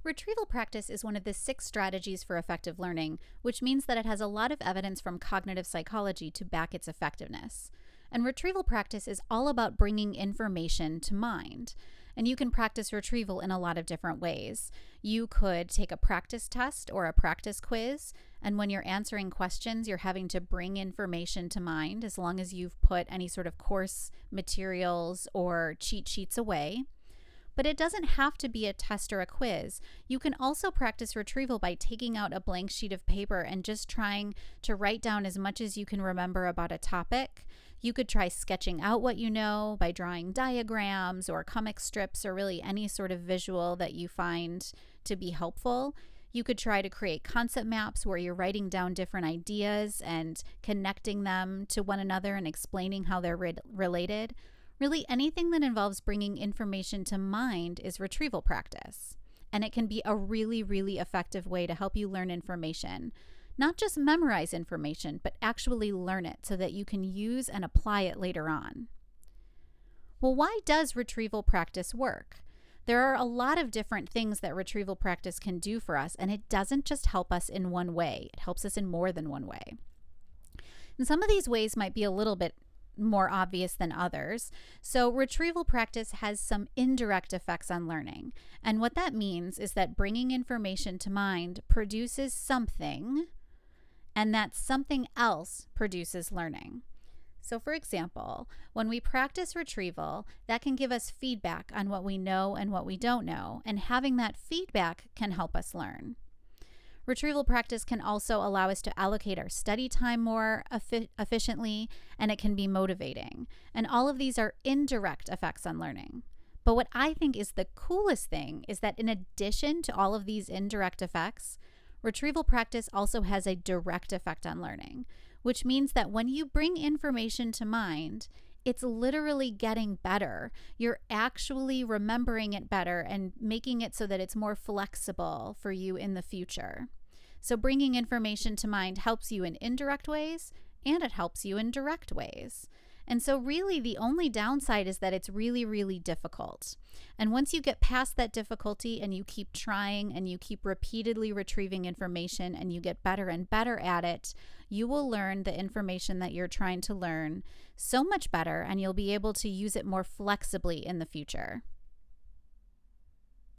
Retrieval practice is one of the 6 strategies for effective learning, which means that it has a lot of evidence from cognitive psychology to back its effectiveness. And retrieval practice is all about bringing information to mind. And you can practice retrieval in a lot of different ways. You could take a practice test or a practice quiz, and when you're answering questions, you're having to bring information to mind as long as you've put any sort of course materials or cheat sheets away. But it doesn't have to be a test or a quiz. You can also practice retrieval by taking out a blank sheet of paper and just trying to write down as much as you can remember about a topic. You could try sketching out what you know by drawing diagrams or comic strips or really any sort of visual that you find to be helpful. You could try to create concept maps where you're writing down different ideas and connecting them to one another and explaining how they're related. Really, anything that involves bringing information to mind is retrieval practice. And it can be a really, really effective way to help you learn information. Not just memorize information, but actually learn it so that you can use and apply it later on. Well, why does retrieval practice work? There are a lot of different things that retrieval practice can do for us, and it doesn't just help us in one way. It helps us in more than one way. And some of these ways might be a little bit more obvious than others. So retrieval practice has some indirect effects on learning. And what that means is that bringing information to mind produces something, and that something else produces learning. So for example, when we practice retrieval, that can give us feedback on what we know and what we don't know, and having that feedback can help us learn. Retrieval practice can also allow us to allocate our study time more efficiently, and it can be motivating. And all of these are indirect effects on learning. But what I think is the coolest thing is that in addition to all of these indirect effects, retrieval practice also has a direct effect on learning, which means that when you bring information to mind, it's literally getting better. You're actually remembering it better and making it so that it's more flexible for you in the future. So bringing information to mind helps you in indirect ways, and it helps you in direct ways. And so really the only downside is that it's really, really difficult. And once you get past that difficulty and you keep trying and you keep repeatedly retrieving information and you get better and better at it, you will learn the information that you're trying to learn so much better, and you'll be able to use it more flexibly in the future.